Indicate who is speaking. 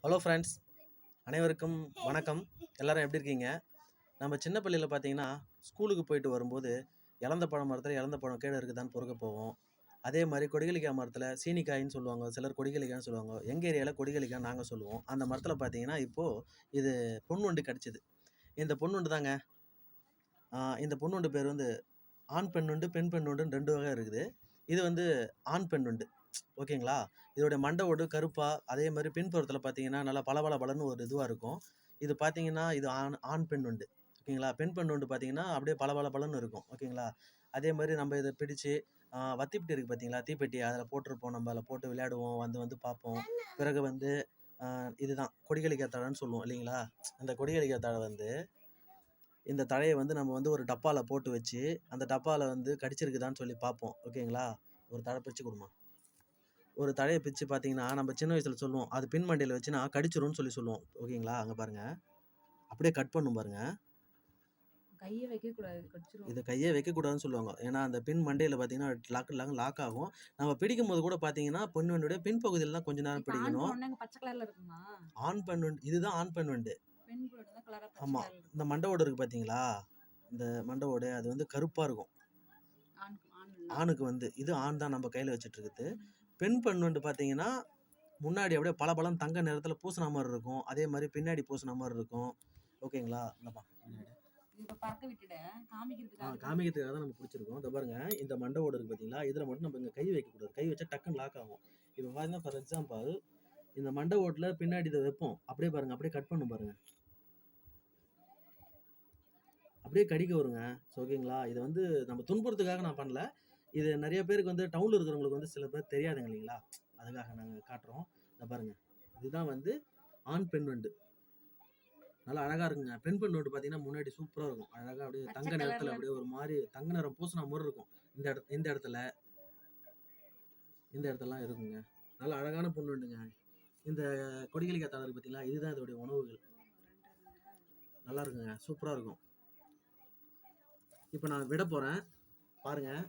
Speaker 1: Hello friends, அனைவருக்கும் வணக்கம். எல்லாரும் எப்படி இருக்கீங்க? நம்ம சின்ன பள்ளியில் பார்த்தீங்கன்னா ஸ்கூலுக்கு போயிட்டு வரும்போது இலந்த பழம் மரத்தில் இலந்த பழம் கீழே இருக்குதான்னு பொறுக்க போவோம். அதே மாதிரி கொடிகளிக்காய் மரத்தில் சீனிக்காயின்னு சொல்லுவாங்க, சிலர் கொடிகளிக்கான்னு சொல்லுவாங்க. எங்கள் ஏரியாவில் கொடிகளிக்காய் நாங்கள் சொல்லுவோம். அந்த மரத்தில் பார்த்தீங்கன்னா இப்போது இது பொன்வண்டு கிடச்சிது. இந்த பொன்வண்டு தாங்க. இந்த பொன்வண்டு பேர் வந்து ஆண் பெண்ணுண்டு பெண் பெண்ணுண்டுன்னு ரெண்டு வகை இருக்குது. இது வந்து ஆண் பெண்ணுண்டு. ஓகேங்களா? இதோடைய மண்டை ஓடு கருப்பா, அதே மாதிரி பின்புறத்தில் பார்த்தீங்கன்னா நல்லா பளபள பளன்னு ஒரு இதுவாக இருக்கும். இது பார்த்தீங்கன்னா இது ஆண் ஆண் பெண் வண்டு. ஓகேங்களா? பெண் பெண் வண்டு பார்த்தீங்கன்னா அப்படியே பளபள பளன்னு இருக்கும். ஓகேங்களா? அதே மாதிரி நம்ம இதை பிடிச்சு வத்திப்பெட்டி இருக்குது பார்த்தீங்களா? தீப்பெட்டி அதில் போட்டிருப்போம். நம்ம அதில் போட்டு விளையாடுவோம், வந்து வந்து பார்ப்போம். பிறகு வந்து இதுதான் கொடிகளிக்காய் தழைன்னு சொல்லுவோம் இல்லைங்களா? அந்த கொடிகளிக்காய் தழை வந்து இந்த தழையை வந்து நம்ம வந்து ஒரு டப்பாவில் போட்டு வச்சு அந்த டப்பாவில் வந்து கடிச்சிருக்குதான்னு சொல்லி பார்ப்போம். ஓகேங்களா? ஒரு தழை பிரித்து கொடுமா. ஒரு தழையை பிச்சு பார்த்தீங்கன்னா நம்ம சின்ன வயசில் சொல்லுவோம், அது பின் மண்டையில் வச்சுன்னா கடிச்சிரும்னு சொல்லி சொல்லுவோம். ஓகேங்களா? அங்கே பாருங்கள், அப்படியே கட் பண்ணும் பாருங்கள்.
Speaker 2: கையை வைக்கக்கூடாது, கடிச்சிரும்.
Speaker 1: இது கையே வைக்கக்கூடாதுன்னு சொல்லுவாங்க. ஏன்னா அந்த பின் மண்டையில் பார்த்தீங்கன்னா லாக் ஆகும். நம்ம பிடிக்கும் போது கூட பார்த்தீங்கன்னா பெண் வண்டுடைய பின்பகுதியில் தான் கொஞ்ச நேரம் பிடிக்கணும்.
Speaker 2: பச்சை கலர்ல இருக்குமா?
Speaker 1: ஆண் பெண் வண்டு இதுதான் ஆண் பெண் வண்டு.
Speaker 2: பெண் வண்டு தான் கலரா பச்சை
Speaker 1: ஆமாம்,
Speaker 2: கலர்ல இருக்கும்.
Speaker 1: இந்த மண்டை ஓடு இருக்குது பார்த்தீங்களா? இந்த மண்டை ஓடு அது வந்து கருப்பாக இருக்கும். ஆணுக்கு வந்து இது ஆண் தான் நம்ம கையில் வச்சுட்டு இருக்குது. பெண் பெண் வண்டு பார்த்தீங்கன்னா முன்னாடி அப்படியே பல தங்க நிறத்தில் பூசின மாதிரி இருக்கும். அதே மாதிரி பின்னாடி பூசின மாதிரி இருக்கும். ஓகேங்களா? இந்தப்பா காமிக்கிறதுக்காக தான் நம்ம பிடிச்சிருக்கோம். இந்த பாருங்க, இந்த மண்டை ஓடு இருக்கு பார்த்தீங்களா? இதில் மட்டும் நம்ம இங்கே கை வைக்கக்கூடாது. கை வச்சா டக்குன்னு லாக் ஆகும். இப்போ பார்த்தீங்கன்னா ஃபார் எக்ஸாம்பிள் இந்த மண்டை ஓட்டில் பின்னாடி இதை வைப்போம். அப்படியே பாருங்க, அப்படியே கட் பண்ணும் பாருங்க, அப்படியே கடிக்க வருங்க. ஓகேங்களா? இதை வந்து நம்ம துன்புறத்துக்காக நான் பண்ணல. இது நிறைய பேருக்கு வந்து டவுனில் இருக்கிறவங்களுக்கு வந்து சில பேர் தெரியாதுங்க இல்லைங்களா? அதுக்காக நாங்கள் காட்டுறோம். இதை பாருங்க, இதுதான் வந்து ஆண் பெண் வண்டு. நல்லா அழகா இருக்குங்க. பெண் பெண் வண்டு பார்த்தீங்கன்னா முன்னாடி சூப்பராக இருக்கும். அழகாக அப்படியே தங்க நிறத்தில் அப்படியே ஒரு மாதிரி தங்க நிறம் பூசின மாதிரி இருக்கும். இந்த இடத்துலலாம் இருக்குங்க. நல்லா அழகான பொண்ணு வண்டுங்க. இந்த கொடிகளிக்காய் தழை பார்த்தீங்களா? இதுதான் இதோடைய உணவுகள். நல்லா இருக்குங்க, சூப்பராக இருக்கும். இப்போ நான் விட போகிறேன் பாருங்கள்.